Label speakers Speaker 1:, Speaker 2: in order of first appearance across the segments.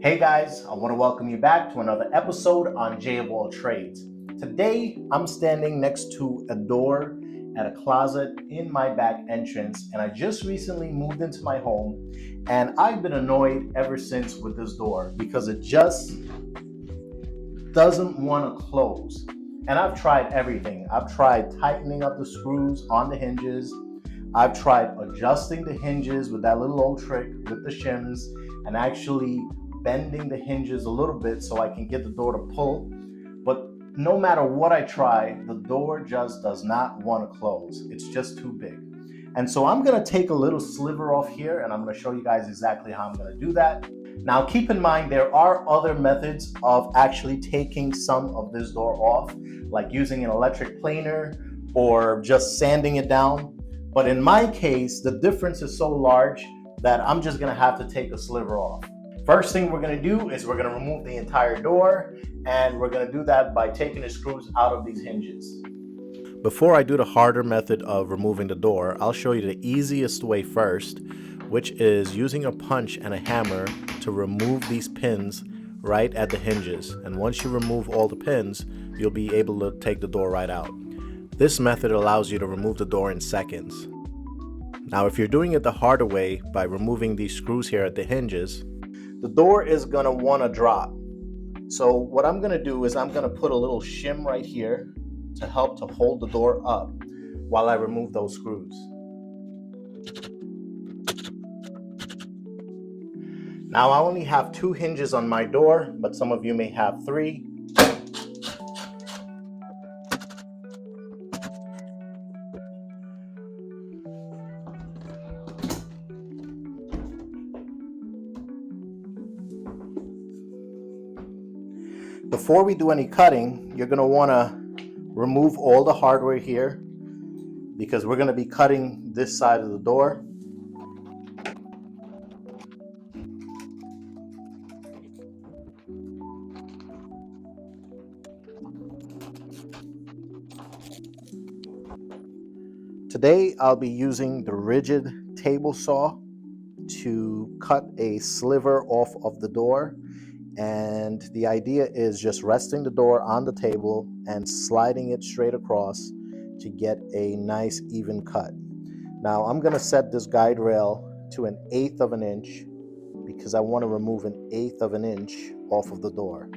Speaker 1: Hey guys, I want to welcome you back to another episode on J of All Trades. Today, I'm standing next to a door at a closet in my back entrance, and I just recently moved into my home, and I've been annoyed ever since with this door because it just doesn't want to close. And I've tried everything. I've tried tightening up the screws on the hinges. I've tried adjusting the hinges with that little old trick with the shims and actually bending the hinges a little bit so I can get the door to pull. But no matter what I try, the door just does not want to close. It's just too big. And so I'm going to take a little sliver off here and I'm going to show you guys exactly how I'm going to do that. Now keep in mind there are other methods of actually taking some of this door off, like using an electric planer or just sanding it down. But in my case, the difference is so large that I'm just gonna have to take a sliver off. First thing we're gonna do is we're gonna remove the entire door, and we're gonna do that by taking the screws out of these hinges. Before I do the harder method of removing the door, I'll show you the easiest way first, which is using a punch and a hammer to remove these pins right at the hinges. And once you remove all the pins, you'll be able to take the door right out. This method allows you to remove the door in seconds. Now, if you're doing it the harder way by removing these screws here at the hinges, the door is gonna wanna drop. So what I'm gonna do is I'm gonna put a little shim right here to help to hold the door up while I remove those screws. Now I only have 2 hinges on my door, but some of you may have 3. Before we do any cutting, you're going to want to remove all the hardware here because we're going to be cutting this side of the door. Today I'll be using the rigid table saw to cut a sliver off of the door, and the idea is just resting the door on the table and sliding it straight across to get a nice even cut. Now I'm going to set this guide rail to 1/8 of an inch because I want to remove 1/8 of an inch off of the door.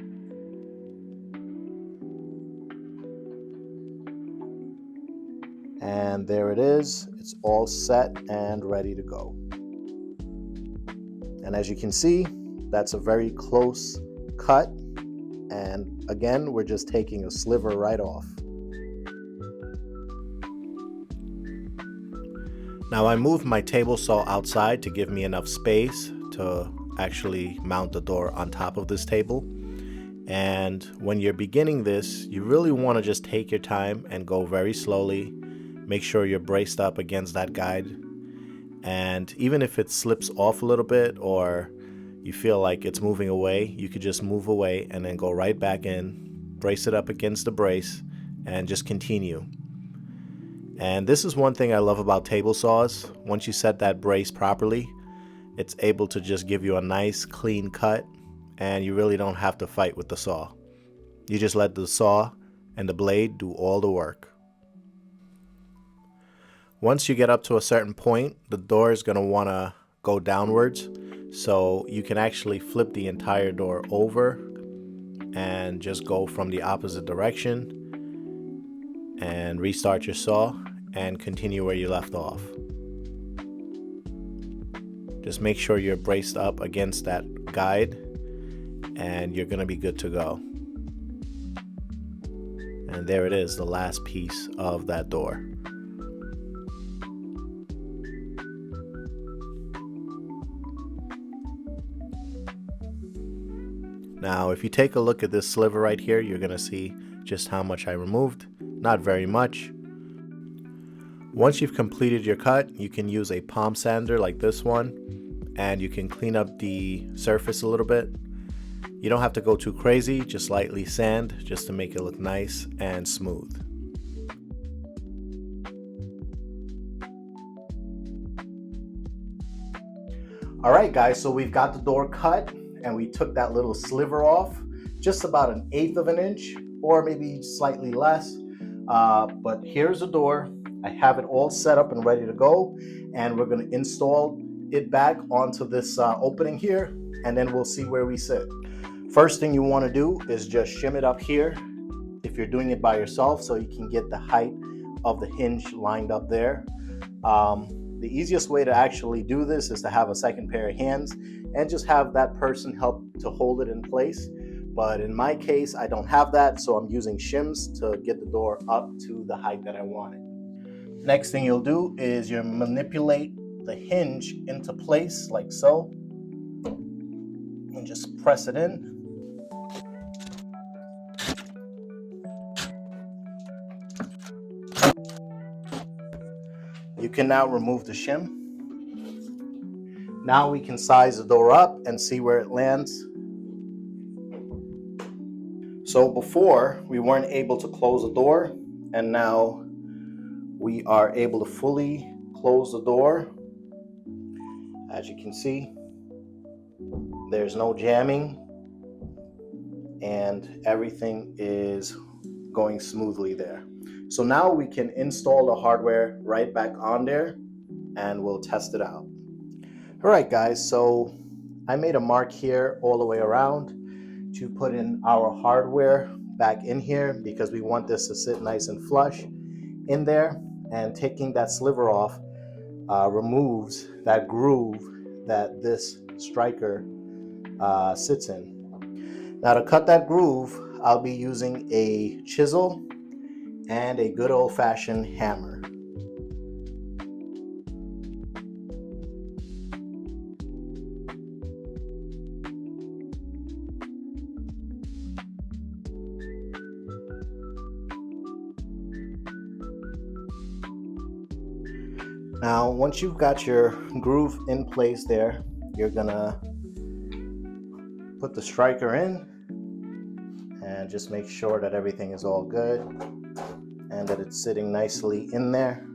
Speaker 1: And there it is. It's all set and ready to go. And as you can see, that's a very close cut. And again, we're just taking a sliver right off. Now I moved my table saw outside to give me enough space to actually mount the door on top of this table. And when you're beginning this, you really want to just take your time and go very slowly. Make sure you're braced up against that guide. And even if it slips off a little bit or you feel like it's moving away, you could just move away and then go right back in, brace it up against the brace, and just continue. And this is one thing I love about table saws. Once you set that brace properly, it's able to just give you a nice clean cut, and you really don't have to fight with the saw. You just let the saw and the blade do all the work. Once you get up to a certain point, the door is going to want to go downwards, so you can actually flip the entire door over and just go from the opposite direction and restart your saw and continue where you left off. Just make sure you're braced up against that guide and you're going to be good to go. And there it is, the last piece of that door. Now, if you take a look at this sliver right here, you're going to see just how much I removed. Not very much. Once you've completed your cut, you can use a palm sander like this one, and you can clean up the surface a little bit. You don't have to go too crazy, just lightly sand, just to make it look nice and smooth. All right, guys, so we've got the door cut and we took that little sliver off, just about 1/8 of an inch or maybe slightly less. But here's the door. I have it all set up and ready to go, and we're going to install it back onto this opening here, and then we'll see where we sit. First thing you want to do is just shim it up here if you're doing it by yourself, so you can get the height of the hinge lined up there. The easiest way to actually do this is to have a second pair of hands and just have that person help to hold it in place. But in my case, I don't have that, so I'm using shims to get the door up to the height that I want it. Next thing you'll do is you manipulate the hinge into place like so, and just press it in. You can now remove the shim. Now we can size the door up and see where it lands. So before, we weren't able to close the door, and now we are able to fully close the door. As you can see, there's no jamming, and everything is going smoothly there. So now we can install the hardware right back on there, and we'll test it out. All right, guys, so I made a mark here all the way around to put in our hardware back in here because we want this to sit nice and flush in there. And taking that sliver off removes that groove that this striker sits in. Now to cut that groove, I'll be using a chisel and a good old-fashioned hammer. Now, once you've got your groove in place there, you're gonna put the striker in and just make sure that everything is all good and that it's sitting nicely in there.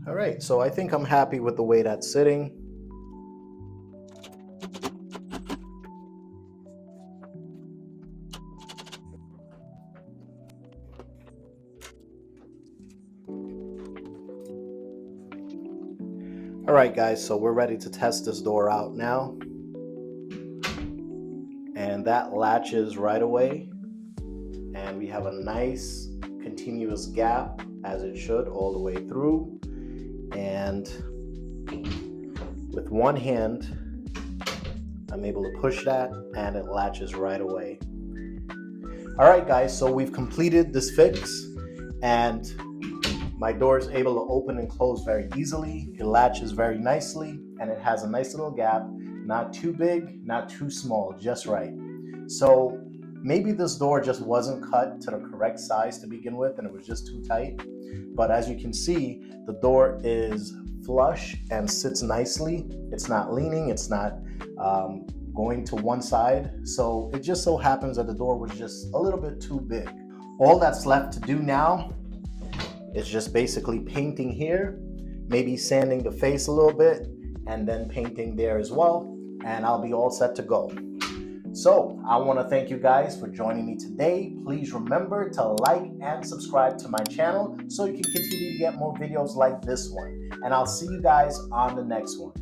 Speaker 1: All right, so I think I'm happy with the way that's sitting. All right, guys, so we're ready to test this door out now. And that latches right away. And we have a nice continuous gap, as it should, all the way through. And with one hand, I'm able to push that and it latches right away. All right, guys, so we've completed this fix, and my door is able to open and close very easily. It latches very nicely, and it has a nice little gap, not too big, not too small, just right. So maybe this door just wasn't cut to the correct size to begin with, and it was just too tight. But as you can see, the door is flush and sits nicely. It's not leaning, it's not going to one side. So it just so happens that the door was just a little bit too big. All that's left to do now is just basically painting here, maybe sanding the face a little bit, and then painting there as well, and I'll be all set to go. So I want to thank you guys for joining me today. Please remember to like and subscribe to my channel so you can continue to get more videos like this one. And I'll see you guys on the next one.